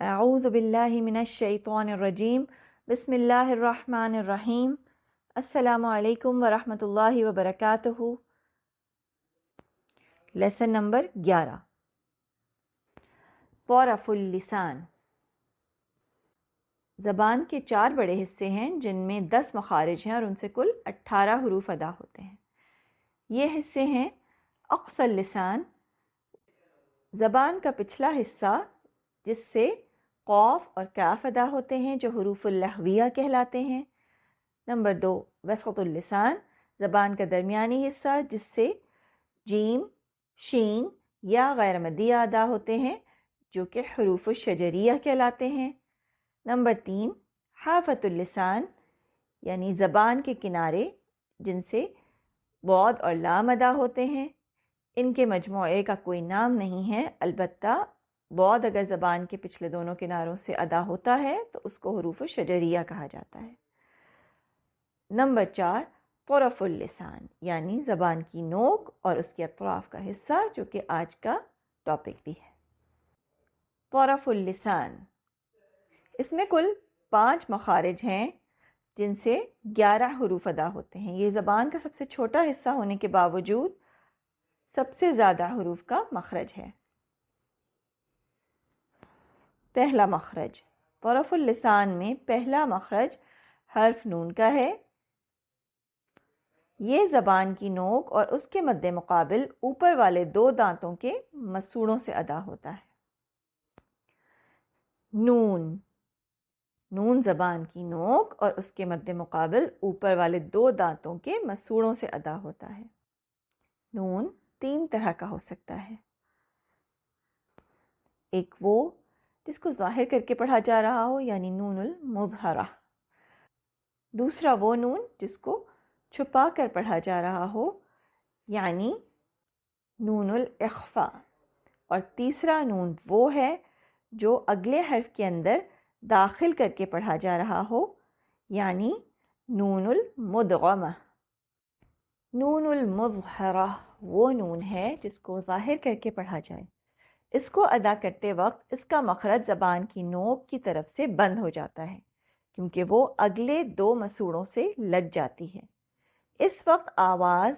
اعوذ باللہ من الشیطان الرجیم بسم اللہ الرحمن الرحیم السلام علیکم ورحمۃ اللہ وبرکاتہ۔ لیسن نمبر 11، طرف اللسان۔ زبان کے 4 بڑے حصے ہیں جن میں 10 مخارج ہیں اور ان سے کل 18 حروف ادا ہوتے ہیں۔ یہ حصے ہیں اقصی اللسان، زبان کا پچھلا حصہ جس سے قاف اور کاف ادا ہوتے ہیں جو حروف اللغویہ کہلاتے ہیں۔ نمبر 2، وسط اللسان، زبان کا درمیانی حصہ جس سے جیم، شین یا غیر مدیہ ادا ہوتے ہیں جو کہ حروف الشجریہ کہلاتے ہیں۔ نمبر 3، حافۃ اللسان، یعنی زبان کے کنارے جن سے ضاد اور لام ادا ہوتے ہیں۔ ان کے مجموعے کا کوئی نام نہیں ہے، البتہ ضاد اگر زبان کے پچھلے دونوں کناروں سے ادا ہوتا ہے تو اس کو حروف شجریہ کہا جاتا ہے۔ نمبر 4، طرف اللسان، یعنی زبان کی نوک اور اس کے اطراف کا حصہ جو کہ آج کا ٹاپک بھی ہے۔ طرف اللسان، اس میں کل 5 مخارج ہیں جن سے 11 حروف ادا ہوتے ہیں۔ یہ زبان کا سب سے چھوٹا حصہ ہونے کے باوجود سب سے زیادہ حروف کا مخرج ہے۔ پہلا مخرج، طرف اللسان میں پہلا مخرج حرف نون کا ہے۔ یہ زبان کی نوک اور اس کے مد مقابل اوپر والے 2 دانتوں کے مسوڑوں سے ادا ہوتا ہے۔ نون، نون زبان کی نوک اور اس کے مد مقابل اوپر والے 2 دانتوں کے مسوڑوں سے ادا ہوتا ہے۔ نون 3 طرح کا ہو سکتا ہے، ایک وہ جس کو ظاہر کر کے پڑھا جا رہا ہو یعنی نون المظہرہ، دوسرا وہ نون جس کو چھپا کر پڑھا جا رہا ہو یعنی نون الاخفاء، اور تیسرا نون وہ ہے جو اگلے حرف کے اندر داخل کر کے پڑھا جا رہا ہو یعنی نون المدغمہ۔ نون المظہرہ وہ نون ہے جس کو ظاہر کر کے پڑھا جائے، اس کو ادا کرتے وقت اس کا مخرج زبان کی نوک کی طرف سے بند ہو جاتا ہے کیونکہ وہ اگلے 2 مسوڑوں سے لگ جاتی ہے۔ اس وقت آواز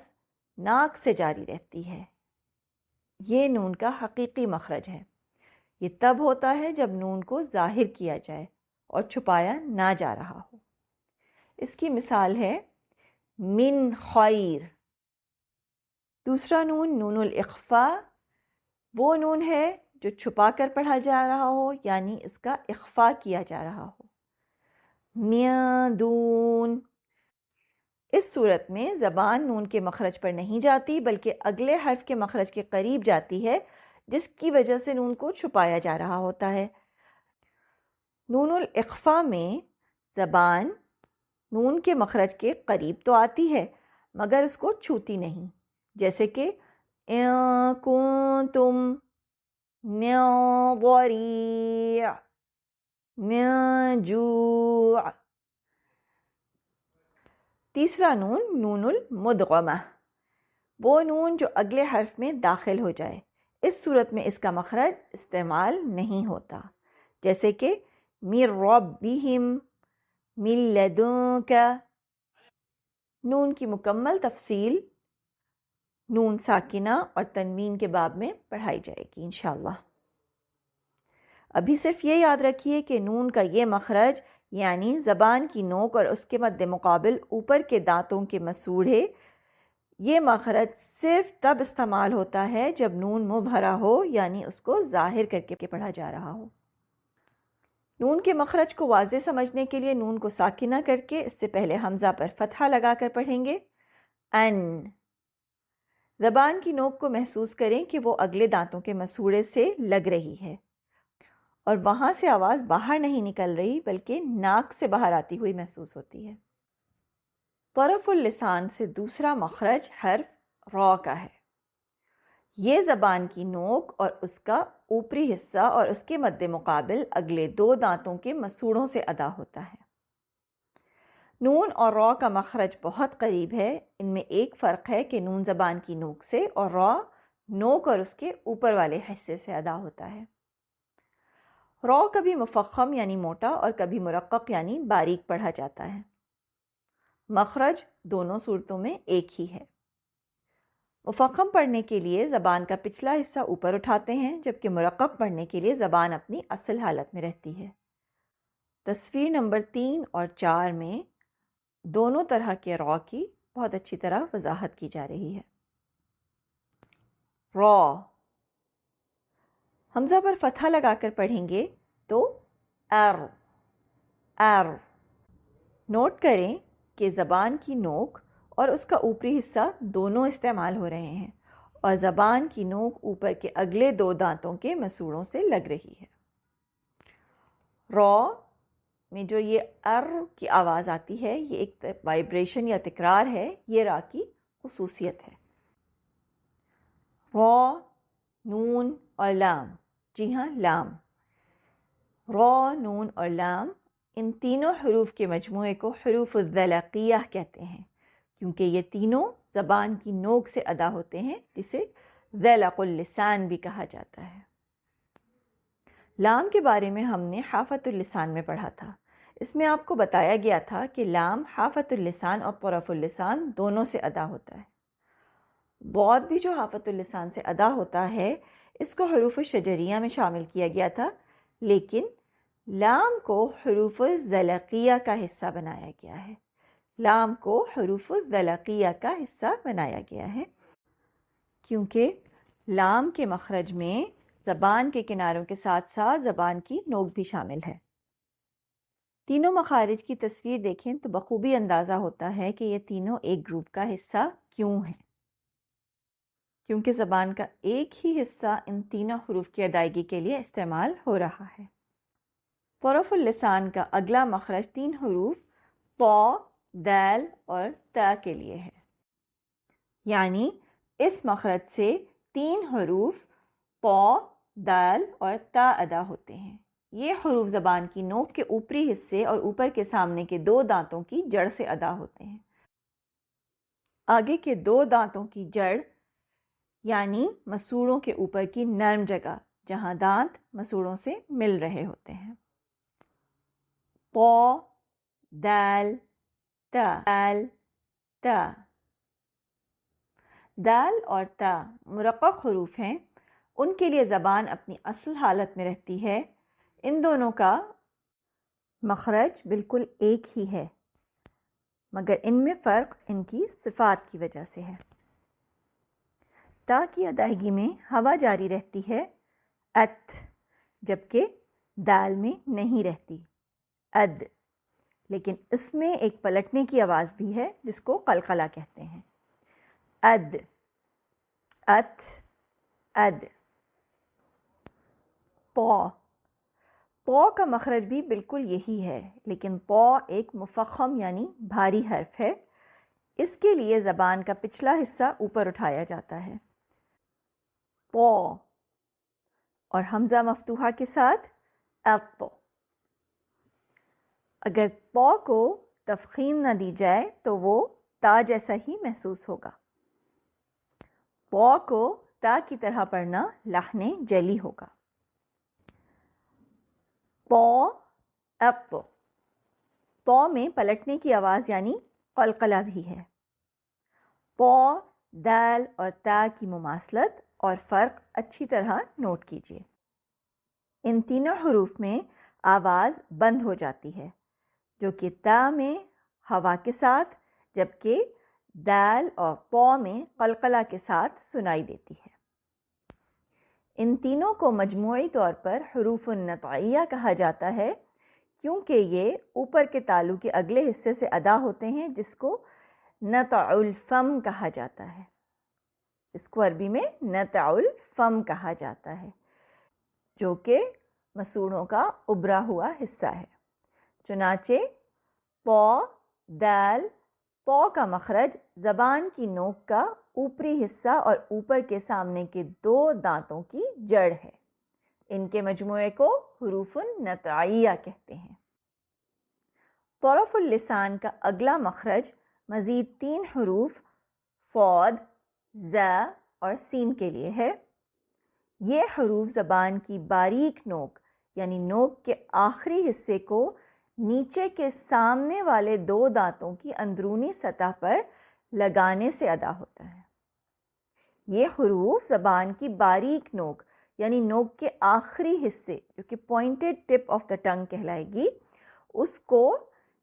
ناک سے جاری رہتی ہے۔ یہ نون کا حقیقی مخرج ہے۔ یہ تب ہوتا ہے جب نون کو ظاہر کیا جائے اور چھپایا نہ جا رہا ہو۔ اس کی مثال ہے من خیر۔ دوسرا نون، نون الاخفاء، وہ نون ہے جو چھپا کر پڑھا جا رہا ہو یعنی اس کا اخفاء کیا جا رہا ہو۔ من دون، اس صورت میں زبان نون کے مخرج پر نہیں جاتی بلکہ اگلے حرف کے مخرج کے قریب جاتی ہے جس کی وجہ سے نون کو چھپایا جا رہا ہوتا ہے۔ نون الاخفاء میں زبان نون کے مخرج کے قریب تو آتی ہے مگر اس کو چھوتی نہیں، جیسے کہ ان کنتم من ضریع، من جوع۔ تیسرا نون، نون المدغمہ، وہ نون جو اگلے حرف میں داخل ہو جائے، اس صورت میں اس کا مخرج استعمال نہیں ہوتا، جیسے کہ من ربہم، من لدنک۔ نون کی مکمل تفصیل نون ساکنہ اور تنوین کے باب میں پڑھائی جائے گی انشاءاللہ۔ ابھی صرف یہ یاد رکھیے کہ نون کا یہ مخرج یعنی زبان کی نوک اور اس کے مد مقابل اوپر کے دانتوں کے مسوڑے، یہ مخرج صرف تب استعمال ہوتا ہے جب نون مظہرہ ہو یعنی اس کو ظاہر کر کے پڑھا جا رہا ہو۔ نون کے مخرج کو واضح سمجھنے کے لیے نون کو ساکنہ کر کے اس سے پہلے حمزہ پر فتحہ لگا کر پڑھیں گے۔ ان، زبان کی نوک کو محسوس کریں کہ وہ اگلے دانتوں کے مسوڑے سے لگ رہی ہے اور وہاں سے آواز باہر نہیں نکل رہی بلکہ ناک سے باہر آتی ہوئی محسوس ہوتی ہے۔ طرف اللسان سے دوسرا مخرج حرف را کا ہے۔ یہ زبان کی نوک اور اس کا اوپری حصہ اور اس کے مد مقابل اگلے 2 دانتوں کے مسوڑوں سے ادا ہوتا ہے۔ نون اور را کا مخرج بہت قریب ہے، ان میں ایک فرق ہے کہ نون زبان کی نوک سے اور را نوک اور اس کے اوپر والے حصے سے ادا ہوتا ہے۔ را کبھی مفخم یعنی موٹا اور کبھی مرقق یعنی باریک پڑھا جاتا ہے۔ مخرج دونوں صورتوں میں ایک ہی ہے۔ مفخم پڑھنے کے لیے زبان کا پچھلا حصہ اوپر اٹھاتے ہیں، جبکہ مرقق پڑھنے کے لیے زبان اپنی اصل حالت میں رہتی ہے۔ تصویر نمبر 3 اور 4 میں دونوں طرح کے را کی بہت اچھی طرح وضاحت کی جا رہی ہے۔ را حمزہ پر فتحہ لگا کر پڑھیں گے تو ار ار۔ نوٹ کریں کہ زبان کی نوک اور اس کا اوپری حصہ دونوں استعمال ہو رہے ہیں اور زبان کی نوک اوپر کے اگلے 2 دانتوں کے مسوڑوں سے لگ رہی ہے۔ را میں جو یہ ار کی آواز آتی ہے، یہ ایک وائبریشن یا تکرار ہے، یہ را کی خصوصیت ہے۔ را، نون اور لام، جی ہاں لام، را، نون اور لام، ان تینوں حروف کے مجموعے کو حروف الذلقیہ کہتے ہیں، کیونکہ یہ تینوں زبان کی نوک سے ادا ہوتے ہیں، جسے ذلق اللسان بھی کہا جاتا ہے۔ لام کے بارے میں ہم نے حافۃ اللسان میں پڑھا تھا۔ اس میں آپ کو بتایا گیا تھا کہ لام حافۃ اللسان اور طرف اللسان دونوں سے ادا ہوتا ہے۔ ضاد بھی جو حافۃ اللسان سے ادا ہوتا ہے، اس کو حروف شجریہ میں شامل کیا گیا تھا، لیکن لام کو حروف الذلقیہ کا حصہ بنایا گیا ہے۔ لام کو حروف الذلقیہ کا حصہ بنایا گیا ہے کیونکہ لام کے مخرج میں زبان کے کناروں کے ساتھ ساتھ زبان کی نوک بھی شامل ہے۔ تینوں مخارج کی تصویر دیکھیں تو بخوبی اندازہ ہوتا ہے کہ یہ تینوں ایک گروپ کا حصہ کیوں ہیں، کیونکہ زبان کا ایک ہی حصہ ان تینوں حروف کی ادائیگی کے لیے استعمال ہو رہا ہے۔ طرف اللسان کا اگلا مخرج 3 حروف طا، دال اور تا کے لیے ہے، یعنی اس مخرج سے 3 حروف طا، دال اور تا ادا ہوتے ہیں۔ یہ حروف زبان کی نوک کے اوپری حصے اور اوپر کے سامنے کے 2 دانتوں کی جڑ سے ادا ہوتے ہیں۔ آگے کے 2 دانتوں کی جڑ یعنی مسوڑوں کے اوپر کی نرم جگہ، جہاں دانت مسوڑوں سے مل رہے ہوتے ہیں۔ طا، دال، تا، دال، تا۔ دال اور تا مرقق حروف ہیں، ان کے لیے زبان اپنی اصل حالت میں رہتی ہے۔ ان دونوں کا مخرج بالکل ایک ہی ہے، مگر ان میں فرق ان کی صفات کی وجہ سے ہے۔ تا کی ادائیگی میں ہوا جاری رہتی ہے ات، جبکہ دال میں نہیں رہتی اد، لیکن اس میں ایک پلٹنے کی آواز بھی ہے جس کو قلقلہ کہتے ہیں۔ اد، ات، اد۔ طا، طا کا مخرج بھی بالکل یہی ہے، لیکن طا ایک مفخم یعنی بھاری حرف ہے، اس کے لیے زبان کا پچھلا حصہ اوپر اٹھایا جاتا ہے۔ طا اور حمزہ مفتوحہ کے ساتھ اط۔ اگر طا کو تفخیم نہ دی جائے تو وہ تا جیسا ہی محسوس ہوگا۔ طا کو تا کی طرح پڑھنا لحن جلی ہوگا۔ طا، اط۔ طا میں پلٹنے کی آواز یعنی قلقلہ بھی ہے۔ طا، دال اور تا کی مماثلت اور فرق اچھی طرح نوٹ کیجیے۔ ان تینوں حروف میں آواز بند ہو جاتی ہے، جو کہ تا میں ہوا کے ساتھ، جبکہ دال اور طا میں قلقلہ کے ساتھ سنائی دیتی ہے۔ ان تینوں کو مجموعی طور پر حروف النطعیہ کہا جاتا ہے، کیونکہ یہ اوپر کے تالو کے اگلے حصے سے ادا ہوتے ہیں، جس کو نطع الفم کہا جاتا ہے۔ اس کو عربی میں نطع الفم کہا جاتا ہے، جو کہ مسوڑوں کا ابھرا ہوا حصہ ہے۔ چنانچہ طا، دال، طا کا مخرج زبان کی نوک کا اوپری حصہ اور اوپر کے سامنے کے 2 دانتوں کی جڑ ہے۔ ان کے مجموعے کو حروف النطعیہ کہتے ہیں۔ طرف اللسان کا اگلا مخرج مزید 3 حروف صاد، ز اور سین کے لیے ہے۔ یہ حروف زبان کی باریک نوک یعنی نوک کے آخری حصے کو نیچے کے سامنے والے 2 دانتوں کی اندرونی سطح پر لگانے سے ادا ہوتا ہے۔ یہ حروف زبان کی باریک نوک یعنی نوک کے آخری حصے جو کہ پوائنٹڈ ٹپ آف دا ٹنگ کہلائے گی، اس کو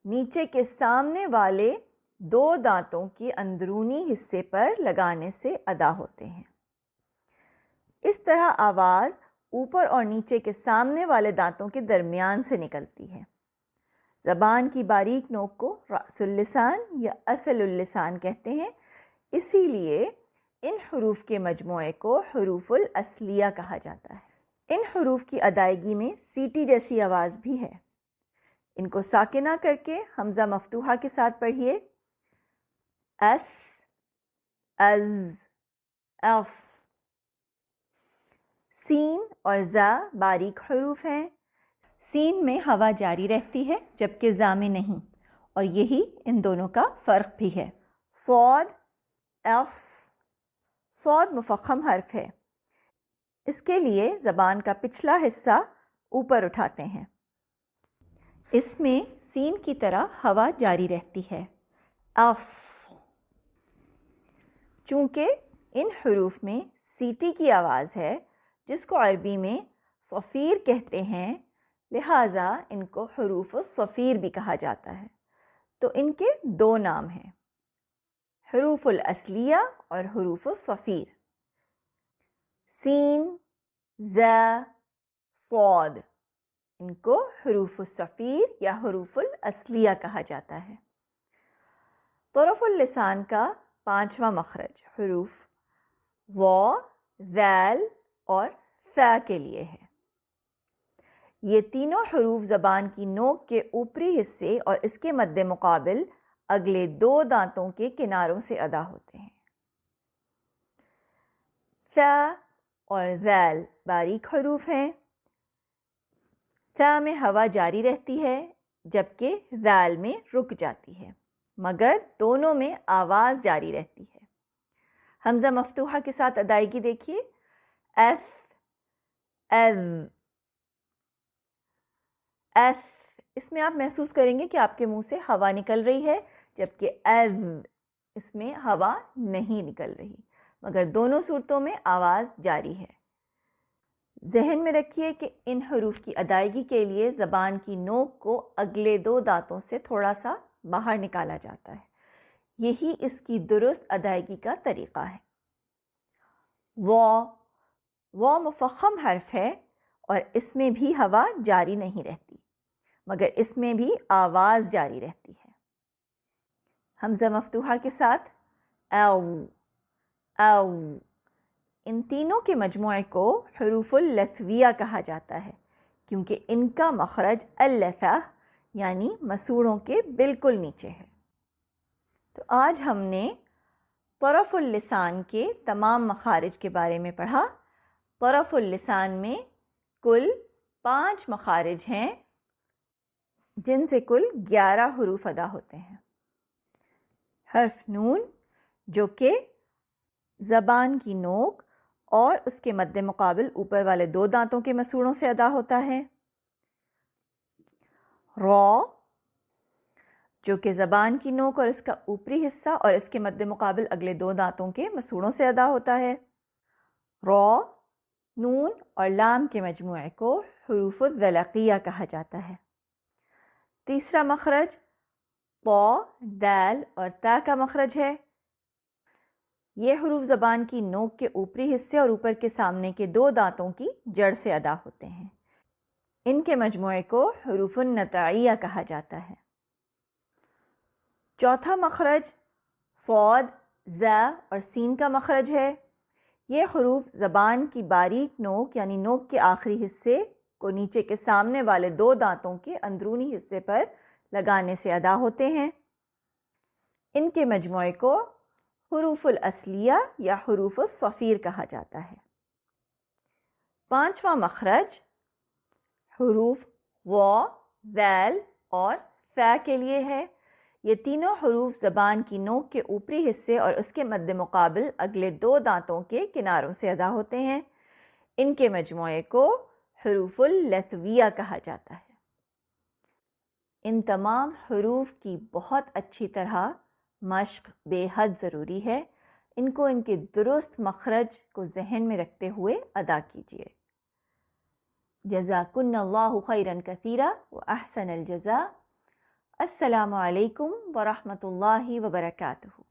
نیچے کے سامنے والے 2 دانتوں کے اندرونی حصے پر لگانے سے ادا ہوتے ہیں۔ اس طرح آواز اوپر اور نیچے کے سامنے والے دانتوں کے درمیان سے نکلتی ہے۔ زبان کی باریک نوک کو رأس اللسان یا اصل اللسان کہتے ہیں، اسی لیے ان حروف کے مجموعے کو حروف الاصلیہ کہا جاتا ہے۔ ان حروف کی ادائیگی میں سیٹی جیسی آواز بھی ہے۔ ان کو ساکنہ کر کے حمزہ مفتوحہ کے ساتھ پڑھیے، اس، از، اف۔ سین اور زا باریک حروف ہیں۔ سین میں ہوا جاری رہتی ہے جبکہ زا میں نہیں، اور یہی ان دونوں کا فرق بھی ہے۔ صاد، اف۔ صاد مفخم حرف ہے، اس کے لیے زبان کا پچھلا حصہ اوپر اٹھاتے ہیں۔ اس میں سین کی طرح ہوا جاری رہتی ہے، اف۔ چونکہ ان حروف میں سیٹی کی آواز ہے جس کو عربی میں صفیر کہتے ہیں، لہٰذا ان کو حروف الصفیر بھی کہا جاتا ہے۔ تو ان کے 2 نام ہیں، حروف الاصلیہ اور حروف الصفیر۔ سین، زا، صاد، ان کو حروف الصفیر یا حروف الاصلیہ کہا جاتا ہے۔ طرف اللسان کا 5واں مخرج حروف واو، ذال اور ثا کے لیے ہے۔ یہ تینوں حروف زبان کی نوک کے اوپری حصے اور اس کے مد مقابل اگلے 2 دانتوں کے کناروں سے ادا ہوتے ہیں۔ ثا اور ذال باریک حروف ہیں۔ ثا میں ہوا جاری رہتی ہے جبکہ ذال میں رک جاتی ہے، مگر دونوں میں آواز جاری رہتی ہے۔ حمزہ مفتوحہ کے ساتھ ادائیگی دیکھیے، ایس، ایز، ایس۔ اس میں آپ محسوس کریں گے کہ آپ کے منہ سے ہوا نکل رہی ہے، جبکہ ایز اس میں ہوا نہیں نکل رہی، مگر دونوں صورتوں میں آواز جاری ہے۔ ذہن میں رکھیے کہ ان حروف کی ادائیگی کے لیے زبان کی نوک کو اگلے 2 دانتوں سے تھوڑا سا باہر نکالا جاتا ہے، یہی اس کی درست ادائیگی کا طریقہ ہے۔ واو مفخم حرف ہے اور اس میں بھی ہوا جاری نہیں رہتی، مگر اس میں بھی آواز جاری رہتی ہے۔ حمزہ مفتوحہ کے ساتھ او۔ ان تینوں کے مجموعے کو حروف اللثویہ کہا جاتا ہے کیونکہ ان کا مخرج اللثہ یعنی مسوڑوں کے بالکل نیچے ہے۔ تو آج ہم نے طرف اللسان کے تمام مخارج کے بارے میں پڑھا۔ طرف اللسان میں کل 5 مخارج ہیں جن سے کل 11 حروف ادا ہوتے ہیں۔ حرف نون جو کہ زبان کی نوک اور اس کے مد مقابل اوپر والے 2 دانتوں کے مسوڑوں سے ادا ہوتا ہے۔ را جو کہ زبان کی نوک اور اس کا اوپری حصہ اور اس کے مد مقابل اگلے 2 دانتوں کے مسوڑوں سے ادا ہوتا ہے۔ را، نون اور لام کے مجموعے کو حروف الذلقیہ کہا جاتا ہے۔ تیسرا مخرج طا، دال اور تا کا مخرج ہے۔ یہ حروف زبان کی نوک کے اوپری حصے اور اوپر کے سامنے کے 2 دانتوں کی جڑ سے ادا ہوتے ہیں۔ ان کے مجموعے کو حروف النطعیہ کہا جاتا ہے۔ چوتھا مخرج صاد، زا اور سین کا مخرج ہے۔ یہ حروف زبان کی باریک نوک یعنی نوک کے آخری حصے کو نیچے کے سامنے والے 2 دانتوں کے اندرونی حصے پر لگانے سے ادا ہوتے ہیں۔ ان کے مجموعے کو حروف الاصلیہ یا حروف الصفیر کہا جاتا ہے۔ 5واں مخرج حروف واو، ذال اور ثا کے لیے ہے۔ یہ تینوں حروف زبان کی نوک کے اوپری حصے اور اس کے مد مقابل اگلے 2 دانتوں کے کناروں سے ادا ہوتے ہیں۔ ان کے مجموعے کو حروف اللثویہ کہا جاتا ہے۔ ان تمام حروف کی بہت اچھی طرح مشق بے حد ضروری ہے۔ ان کو ان کے درست مخرج کو ذہن میں رکھتے ہوئے ادا کیجیے۔ جزاکن اللہ خیرا کثیرا واحسن الجزاء۔ السلام علیکم ورحمۃ اللہ وبرکاتہ۔